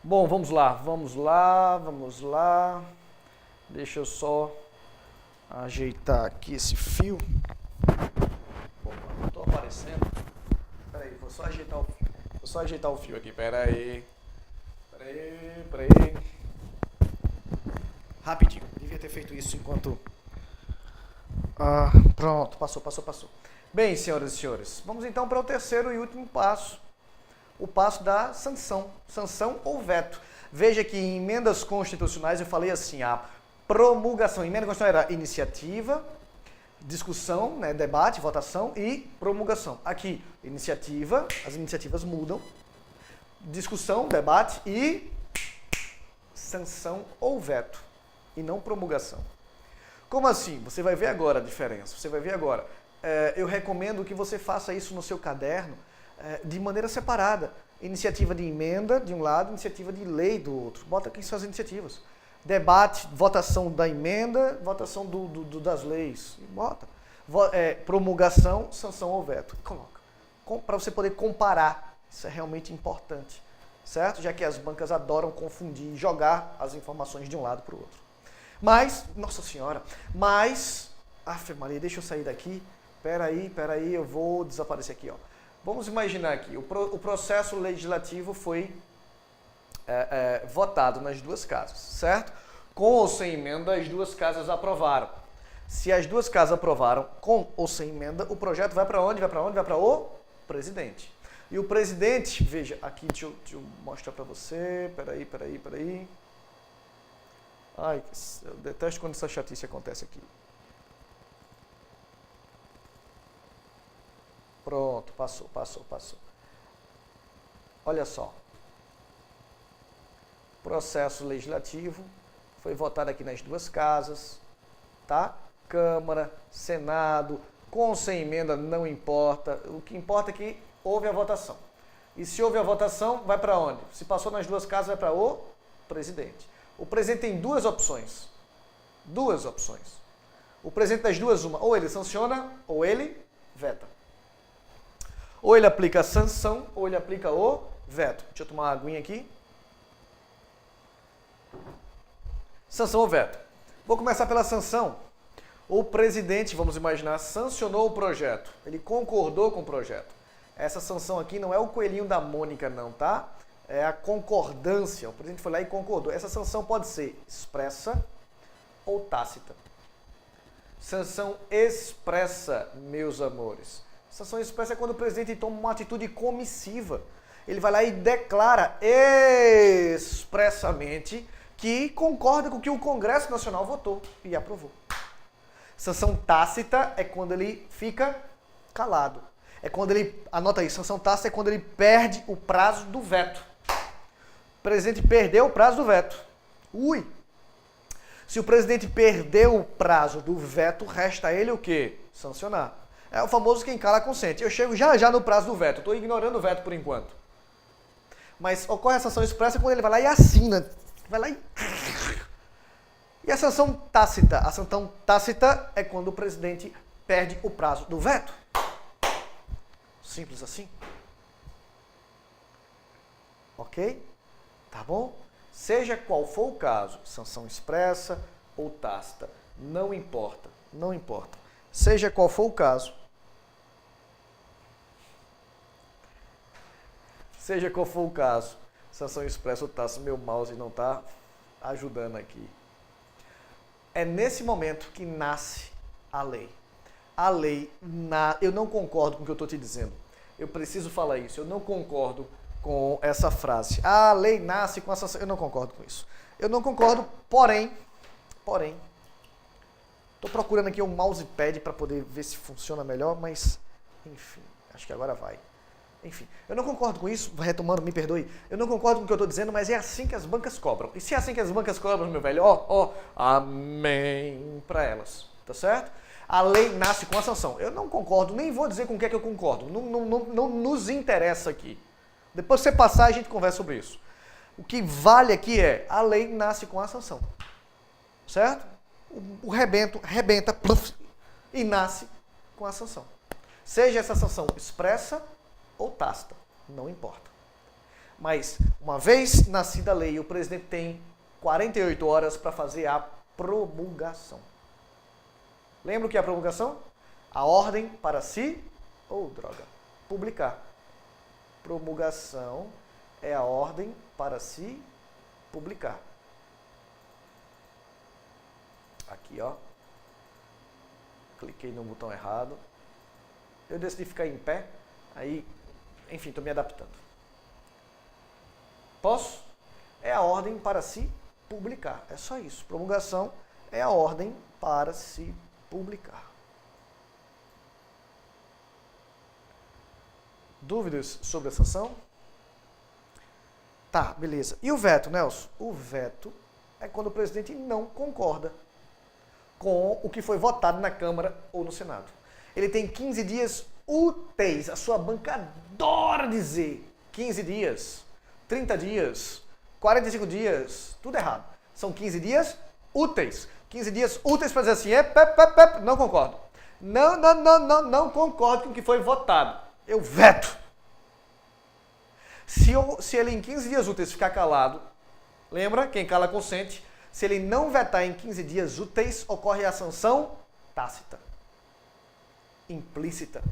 Bom, vamos lá, vamos lá, vamos lá. Deixa eu só ajeitar aqui esse fio. Opa, não estou aparecendo. Peraí, vou só ajeitar o fio. Vou só ajeitar o fio aqui, peraí. Peraí. Rapidinho, devia ter feito isso enquanto... Pronto, passou. Bem, senhoras e senhores, vamos então para o terceiro e último passo. O passo da sanção ou veto. Veja que em emendas constitucionais eu falei assim, a promulgação. Emenda constitucional era iniciativa, discussão, né, debate, votação e promulgação. Aqui, iniciativa, as iniciativas mudam, discussão, debate e sanção ou veto, e não promulgação. Como assim? Você vai ver agora a diferença, você vai ver agora. Eu recomendo que você faça isso no seu caderno, de maneira separada. Iniciativa de emenda de um lado, iniciativa de lei do outro. Bota aqui suas iniciativas. Debate, votação da emenda, votação das leis. Bota. Promulgação, sanção ou veto. Coloca. Para você poder comparar. Isso é realmente importante. Certo? Já que as bancas adoram confundir e jogar as informações de um lado para o outro. Mas, nossa senhora, Afe Maria, deixa eu sair daqui. Peraí, eu vou desaparecer aqui, ó. Vamos imaginar aqui, o processo legislativo foi votado nas duas casas, certo? Com ou sem emenda, as duas casas aprovaram. Se as duas casas aprovaram com ou sem emenda, o projeto vai para onde? Vai para o presidente. E o presidente, veja, aqui deixa eu mostrar para você, peraí. Ai, eu detesto quando essa chatice acontece aqui. Pronto, passou. Olha só. Processo legislativo foi votado aqui nas duas casas, tá? Câmara, Senado, com ou sem emenda, não importa. O que importa é que houve a votação. E se houve a votação, vai para onde? Se passou nas duas casas, vai para o presidente. O presidente tem duas opções. O presidente das duas, uma, ou ele sanciona, ou ele veta. Ou ele aplica a sanção, ou ele aplica o veto. Deixa eu tomar uma aguinha aqui. Sanção ou veto. Vou começar pela sanção. O presidente, vamos imaginar, sancionou o projeto. Ele concordou com o projeto. Essa sanção aqui não é o coelhinho da Mônica, não, tá? É a concordância. O presidente foi lá e concordou. Essa sanção pode ser expressa ou tácita. Sanção expressa, meus amores. Sanção expressa é quando o presidente toma uma atitude comissiva. Ele vai lá e declara expressamente que concorda com o que o Congresso Nacional votou e aprovou. Sanção tácita é quando ele fica calado. É quando ele, anota aí, sanção tácita é quando ele perde o prazo do veto. O presidente perdeu o prazo do veto. Se o presidente perdeu o prazo do veto, resta a ele o quê? Sancionar. É o famoso quem cala consente. Eu chego já no prazo do veto. Estou ignorando o veto por enquanto. Mas ocorre a sanção expressa quando ele vai lá e assina. Vai lá E a sanção tácita? A sanção tácita é quando o presidente perde o prazo do veto. Simples assim. Ok? Tá bom? Seja qual for o caso, sanção expressa ou tácita, não importa. Seja qual for o caso, sanção expressa ou tácita, meu mouse não está ajudando aqui. É nesse momento que nasce a lei. Eu não concordo com o que eu estou te dizendo. Eu preciso falar isso. Eu não concordo com essa frase. A lei nasce com a sanção. Eu não concordo com isso. Eu não concordo, porém, estou procurando aqui um mousepad para poder ver se funciona melhor, mas, enfim, acho que agora vai. Enfim, eu não concordo com isso, retomando, me perdoe, eu não concordo com o que eu estou dizendo, mas é assim que as bancas cobram. E se é assim que as bancas cobram, meu velho, amém para elas, tá certo? A lei nasce com a sanção. Eu não concordo, nem vou dizer com o que é que eu concordo, não nos interessa aqui. Depois que você passar, a gente conversa sobre isso. O que vale aqui é, a lei nasce com a sanção, certo? O rebenta e nasce com a sanção. Seja essa sanção expressa ou tácita, não importa. Mas, uma vez nascida a lei, o presidente tem 48 horas para fazer a promulgação. Lembra o que é a promulgação? A ordem para se, publicar. Promulgação é a ordem para se publicar. Aqui, ó. Cliquei no botão errado. Eu decidi ficar em pé. Aí, enfim, estou me adaptando. Posso? É a ordem para se publicar. É só isso. Promulgação é a ordem para se publicar. Dúvidas sobre a sanção? Tá, beleza. E o veto, Nelson? O veto é quando o presidente não concorda com o que foi votado na Câmara ou no Senado. Ele tem 15 dias úteis. A sua banca adora dizer 15 dias, 30 dias, 45 dias, tudo errado. São 15 dias úteis. 15 dias úteis para dizer assim, não concordo. Não concordo com o que foi votado. Eu veto. Se ele em 15 dias úteis ficar calado, lembra? Quem cala consente. Se ele não vetar em 15 dias úteis, ocorre a sanção tácita. Implícita.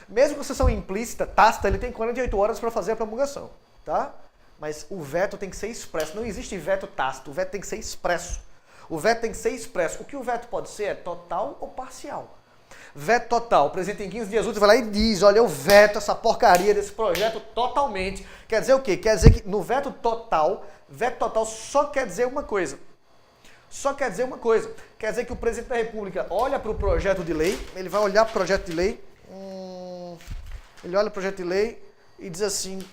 Mesmo com sanção implícita, tácita, ele tem 48 horas para fazer a promulgação, tá? Mas o veto tem que ser expresso. Não existe veto tácito, o veto tem que ser expresso. O veto tem que ser expresso. O que o veto pode ser é total ou parcial. Veto total. O presidente em 15 dias úteis vai lá e diz, olha, eu veto essa porcaria desse projeto totalmente. Quer dizer o quê? Quer dizer que no veto total só quer dizer uma coisa. Só quer dizer uma coisa. Quer dizer que o presidente da República olha para o projeto de lei, ele vai olhar para o projeto de lei, ele olha para o projeto de lei e diz assim,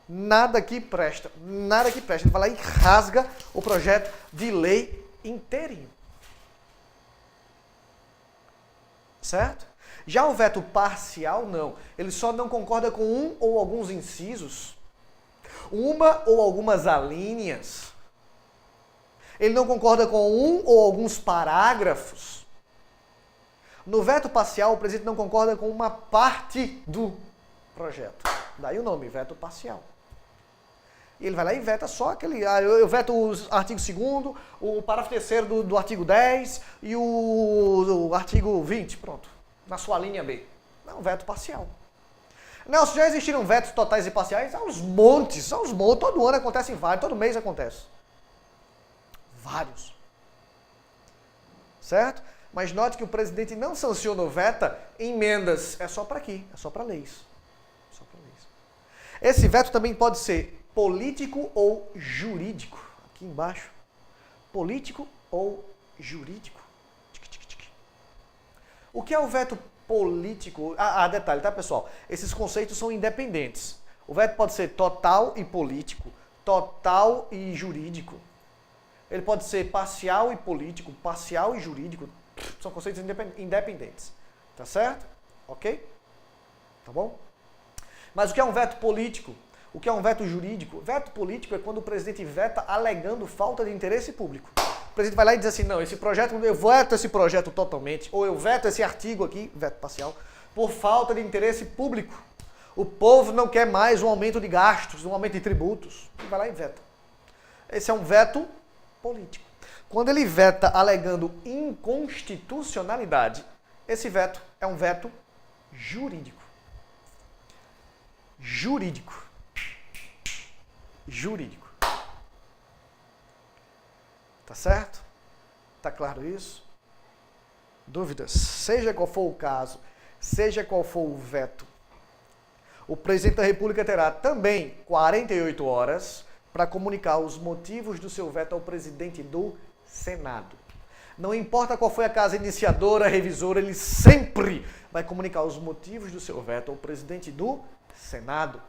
nada aqui presta, nada aqui presta. Ele vai lá e rasga o projeto de lei inteirinho. Certo? Já o veto parcial, não. Ele só não concorda com um ou alguns incisos, uma ou algumas alíneas. Ele não concorda com um ou alguns parágrafos. No veto parcial, o presidente não concorda com uma parte do projeto. Daí o nome, veto parcial. E ele vai lá e veta só aquele... eu veto o artigo 2º, o parágrafo 3º do artigo 10 e o artigo 20, pronto. Na sua linha B. Não, veto parcial. Nelson, já existiram vetos totais e parciais? Aos montes. Todo ano acontecem vários, todo mês acontece. Vários. Certo? Mas note que o presidente não sanciona o veta emendas. É só para aqui, é só para leis. Só para leis. Esse veto também pode ser político ou jurídico. Aqui embaixo. Político ou jurídico. O que é o veto político? Detalhe, tá, pessoal? Esses conceitos são independentes. O veto pode ser total e político, total e jurídico. Ele pode ser parcial e político, parcial e jurídico. São conceitos independentes. Tá certo? Ok? Tá bom? Mas o que é um veto político? O que é um veto jurídico? Veto político é quando o presidente veta alegando falta de interesse público. O presidente vai lá e diz assim, não, esse projeto, eu veto esse projeto totalmente, ou eu veto esse artigo aqui, veto parcial, por falta de interesse público. O povo não quer mais um aumento de gastos, um aumento de tributos. Ele vai lá e veta. Esse é um veto político. Quando ele veta alegando inconstitucionalidade, esse veto é um veto jurídico. Jurídico. Jurídico. Tá certo? Tá claro isso? Dúvidas? Seja qual for o caso, seja qual for o veto, o presidente da República terá também 48 horas para comunicar os motivos do seu veto ao presidente do Senado. Não importa qual foi a casa iniciadora, revisora, ele sempre vai comunicar os motivos do seu veto ao presidente do Senado.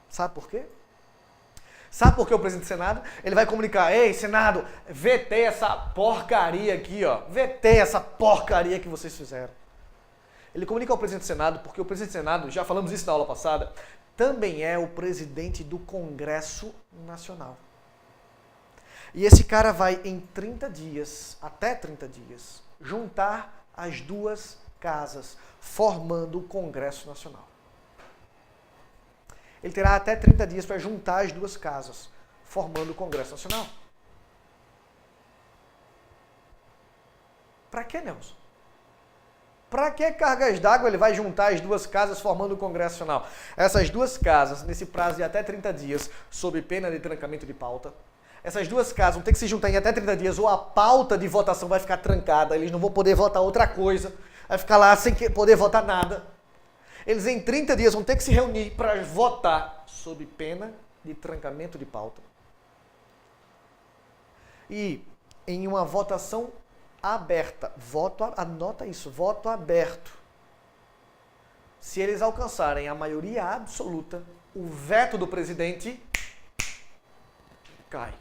Sabe por quê? Sabe por que o presidente do Senado? Ele vai comunicar, ei, Senado, vetei essa porcaria aqui, ó. Vetei essa porcaria que vocês fizeram. Ele comunica ao presidente do Senado porque o presidente do Senado, já falamos isso na aula passada, também é o presidente do Congresso Nacional. E esse cara vai em 30 dias, até 30 dias, juntar as duas casas, formando o Congresso Nacional. Ele terá até 30 dias para juntar as duas casas, formando o Congresso Nacional. Para que, Nelson? Para que cargas d'água ele vai juntar as duas casas formando o Congresso Nacional? Essas duas casas, nesse prazo de até 30 dias, sob pena de trancamento de pauta, essas duas casas vão ter que se juntar em até 30 dias, ou a pauta de votação vai ficar trancada, eles não vão poder votar outra coisa, vai ficar lá sem poder votar nada. Eles em 30 dias vão ter que se reunir para votar sob pena de trancamento de pauta. E em uma votação aberta, anota isso, voto aberto. Se eles alcançarem a maioria absoluta, o veto do presidente cai.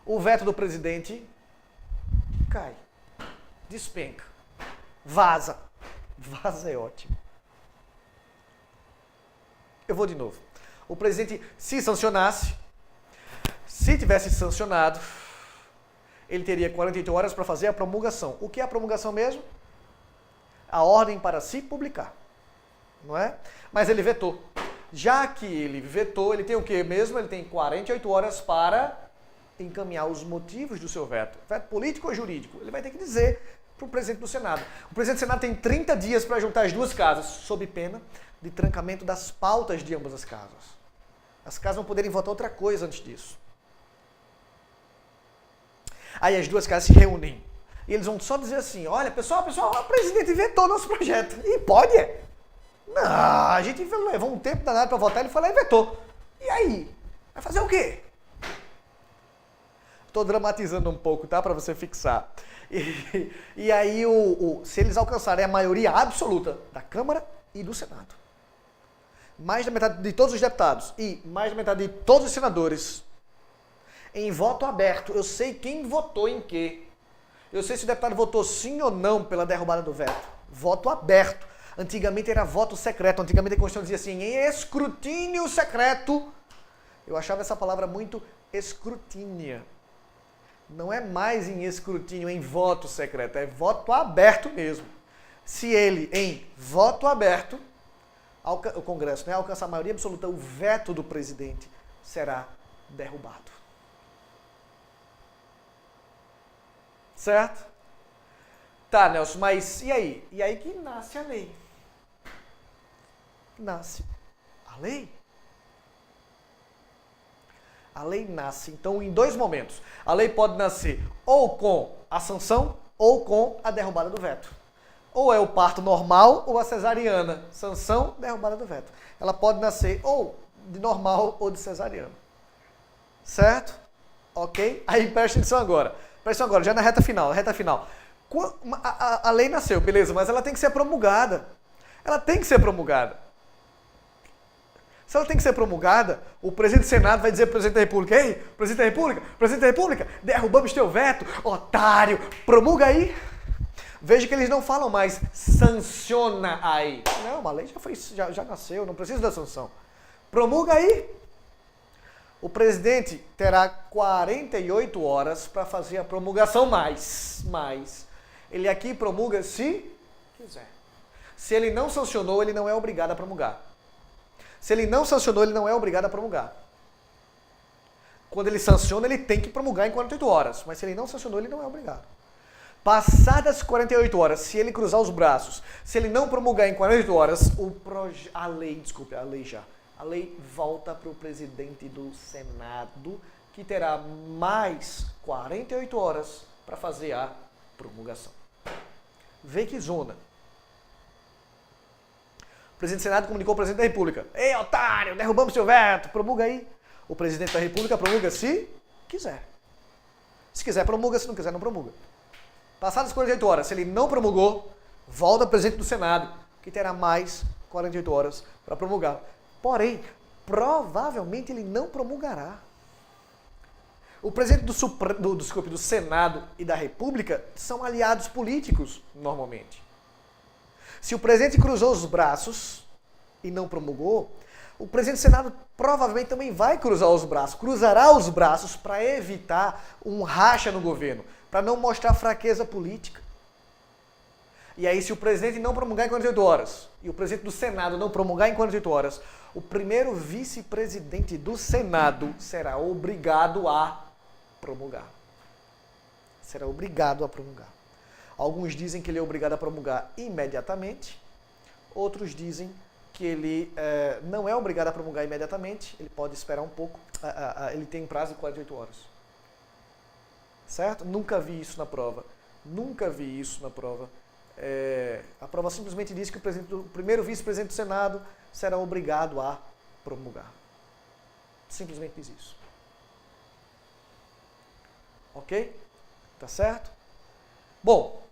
O veto do presidente cai. Despenca. Vaza. Vaza é ótimo. Eu vou de novo. O presidente, se sancionasse, se tivesse sancionado, ele teria 48 horas para fazer a promulgação. O que é a promulgação mesmo? A ordem para se publicar. Não é? Mas ele vetou. Já que ele vetou, ele tem o que mesmo? Ele tem 48 horas para encaminhar os motivos do seu veto. Veto político ou jurídico? Ele vai ter que dizer para o presidente do Senado. O presidente do Senado tem 30 dias para juntar as duas casas, sob pena de trancamento das pautas de ambas as casas. As casas vão poderem votar outra coisa antes disso. Aí as duas casas se reúnem. E eles vão só dizer assim, olha, pessoal, o presidente vetou nosso projeto. E pode, é? Não, a gente levou um tempo danado para votar, ele foi lá e vetou. E aí? Vai fazer o quê? Estou dramatizando um pouco, tá? Para você fixar. E aí, se eles alcançarem a maioria absoluta da Câmara e do Senado, mais da metade de todos os deputados e mais da metade de todos os senadores, em voto aberto, eu sei quem votou em quê. Eu sei se o deputado votou sim ou não pela derrubada do veto. Voto aberto. Antigamente era voto secreto. Antigamente a Constituição dizia assim, em escrutínio secreto. Eu achava essa palavra muito escrutínia. Não é mais em escrutínio, em voto secreto. É voto aberto mesmo. Se ele, em voto aberto, o Congresso, né, alcançar a maioria absoluta, o veto do presidente será derrubado. Certo? Tá, Nelson, mas e aí? E aí que nasce a lei. Nasce a lei. A lei nasce, então, em dois momentos. A lei pode nascer ou com a sanção ou com a derrubada do veto. Ou é o parto normal ou a cesariana. Sanção, derrubada do veto. Ela pode nascer ou de normal ou de cesariana. Certo? Ok? Aí presta atenção agora. Presta atenção agora, já na reta final. A lei nasceu, beleza, mas ela tem que ser promulgada. Ela tem que ser promulgada. Se ela tem que ser promulgada, o presidente do Senado vai dizer para o presidente da República, ei, presidente da República, derrubamos teu veto, otário, promulga aí. Veja que eles não falam mais sanciona aí. Não, a lei já nasceu, não precisa da sanção. Promulga aí. O presidente terá 48 horas para fazer a promulgação mais. Ele aqui promulga se quiser. Se ele não sancionou, ele não é obrigado a promulgar. Se ele não sancionou, ele não é obrigado a promulgar. Quando ele sanciona, ele tem que promulgar em 48 horas. Mas se ele não sancionou, ele não é obrigado. Passadas 48 horas, se ele cruzar os braços, se ele não promulgar em 48 horas, a lei volta para o presidente do Senado, que terá mais 48 horas para fazer a promulgação. Vê que zona. O presidente do Senado comunicou ao presidente da República. Ei, otário, derrubamos seu veto, promulga aí. O presidente da República promulga se quiser. Se quiser, promulga, se não quiser, não promulga. Passadas 48 horas, se ele não promulgou, volta ao presidente do Senado, que terá mais 48 horas para promulgar. Porém, provavelmente ele não promulgará. O presidente do Senado e da República são aliados políticos, normalmente. Se o presidente cruzou os braços e não promulgou, o presidente do Senado provavelmente também vai cruzar os braços, cruzará os braços para evitar um racha no governo, para não mostrar fraqueza política. E aí, se o presidente não promulgar em 48 horas, e o presidente do Senado não promulgar em 48 horas, o primeiro vice-presidente do Senado será obrigado a promulgar. Será obrigado a promulgar. Alguns dizem que ele é obrigado a promulgar imediatamente, outros dizem que ele não é obrigado a promulgar imediatamente, ele pode esperar um pouco, ele tem prazo de 48 horas. Certo? Nunca vi isso na prova. Nunca vi isso na prova. A prova simplesmente diz que o primeiro vice-presidente do Senado será obrigado a promulgar. Simplesmente diz isso. Ok? Tá certo? Bom,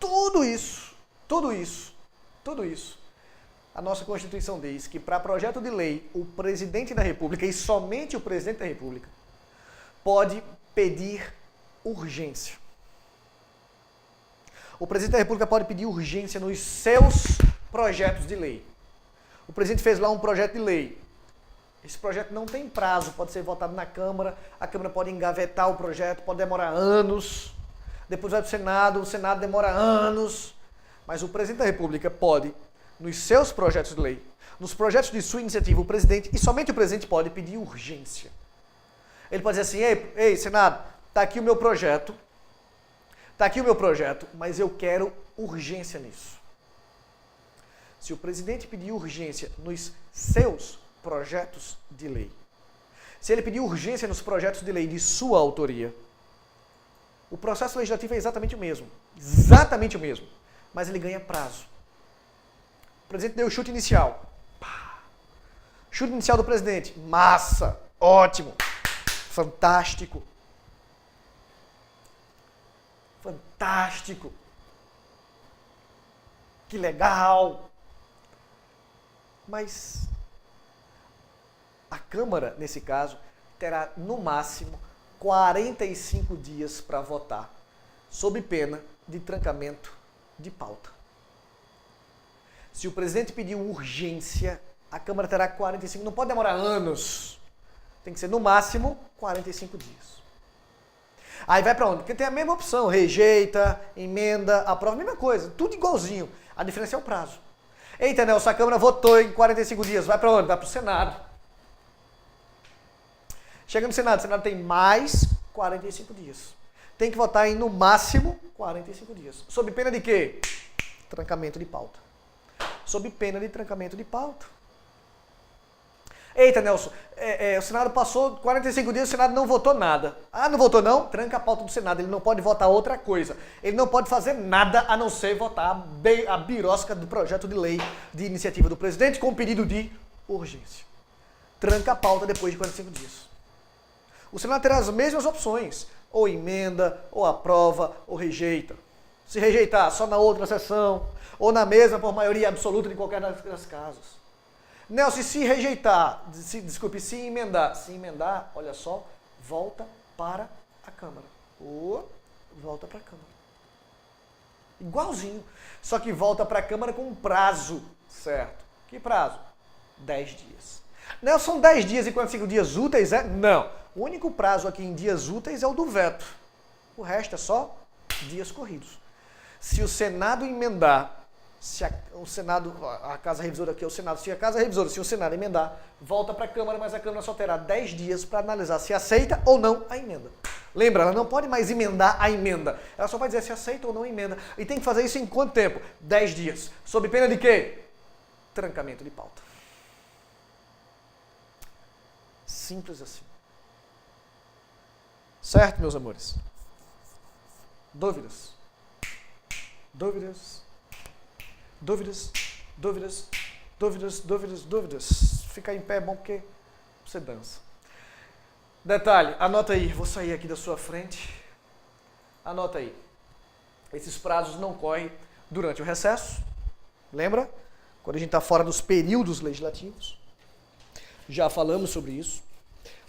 tudo isso, a nossa Constituição diz que para projeto de lei, o presidente da República, e somente o presidente da República, pode pedir urgência. O presidente da República pode pedir urgência nos seus projetos de lei. O presidente fez lá um projeto de lei. Esse projeto não tem prazo, pode ser votado na Câmara, a Câmara pode engavetar o projeto, pode demorar anos, depois vai para o Senado demora anos, mas o presidente da República pode, nos seus projetos de lei, nos projetos de sua iniciativa, o presidente, e somente o presidente pode pedir urgência. Ele pode dizer assim, ei Senado, está aqui o meu projeto, mas eu quero urgência nisso. Se o presidente pedir urgência nos seus projetos de lei, se ele pedir urgência nos projetos de lei de sua autoria, o processo legislativo é exatamente o mesmo, mas ele ganha prazo. O presidente deu o chute inicial. Chute inicial do presidente, massa, ótimo, fantástico. Fantástico. Que legal. Mas a Câmara, nesse caso, terá no máximo 45 dias para votar, sob pena de trancamento de pauta. Se o presidente pedir urgência, a Câmara terá 45, não pode demorar anos. Tem que ser no máximo 45 dias. Aí vai para onde? Porque tem a mesma opção, rejeita, emenda, aprova, mesma coisa, tudo igualzinho. A diferença é o prazo. Eita, Nelson, a Câmara votou em 45 dias, vai para onde? Vai para o Senado. Chega no Senado, o Senado tem mais 45 dias. Tem que votar em no máximo 45 dias. Sob pena de quê? Trancamento de pauta. Sob pena de trancamento de pauta. Eita, Nelson, o Senado passou 45 dias, o Senado não votou nada. Ah, não votou não? Tranca a pauta do Senado, ele não pode votar outra coisa. Ele não pode fazer nada a não ser votar a birosca do projeto de lei de iniciativa do presidente com pedido de urgência. Tranca a pauta depois de 45 dias. O Senado terá as mesmas opções, ou emenda, ou aprova, ou rejeita. Se rejeitar, só na outra sessão, ou na mesma por maioria absoluta de qualquer das casas. Nelson, se rejeitar, se emendar, olha só, volta para a Câmara. Volta para a Câmara. Igualzinho, só que volta para a Câmara com um prazo certo. Que prazo? 10 dias. Nelson, são 10 dias e 45 dias úteis, é? Não. O único prazo aqui em dias úteis é o do veto. O resto é só dias corridos. Se o Senado emendar, se o Senado, a Casa Revisora aqui é o Senado, se a Casa Revisora, se o Senado emendar, volta para a Câmara, mas a Câmara só terá 10 dias para analisar se aceita ou não a emenda. Lembra, ela não pode mais emendar a emenda. Ela só vai dizer se aceita ou não a emenda. E tem que fazer isso em quanto tempo? 10 dias. Sob pena de quê? Trancamento de pauta. Simples assim. Certo, meus amores? Dúvidas? Dúvidas? Dúvidas? Dúvidas? Dúvidas? Dúvidas? Dúvidas? Ficar em pé é bom porque você dança. Detalhe, anota aí, vou sair aqui da sua frente. Anota aí. Esses prazos não correm durante o recesso. Lembra? Quando a gente está fora dos períodos legislativos. Já falamos sobre isso.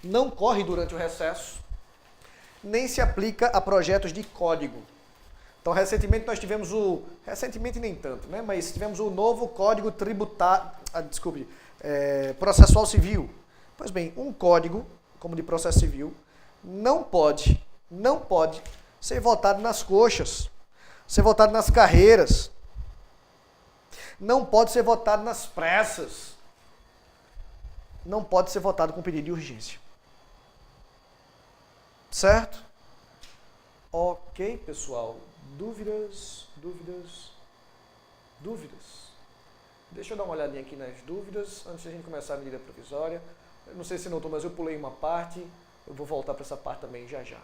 Não corre durante o recesso. Nem se aplica a projetos de código. Então, recentemente nós tivemos recentemente nem tanto, né? Mas tivemos o novo Código Tributário, Processual Civil. Pois bem, um código, como de processo civil, não pode ser votado nas coxas. ser votado nas carreiras. Não pode ser votado nas pressas. Não pode ser votado com pedido de urgência. Certo? Ok, pessoal. Dúvidas? Deixa eu dar uma olhadinha aqui nas dúvidas, antes de a gente começar a medida provisória. Eu não sei se notou, mas eu pulei uma parte. Eu vou voltar para essa parte também já já.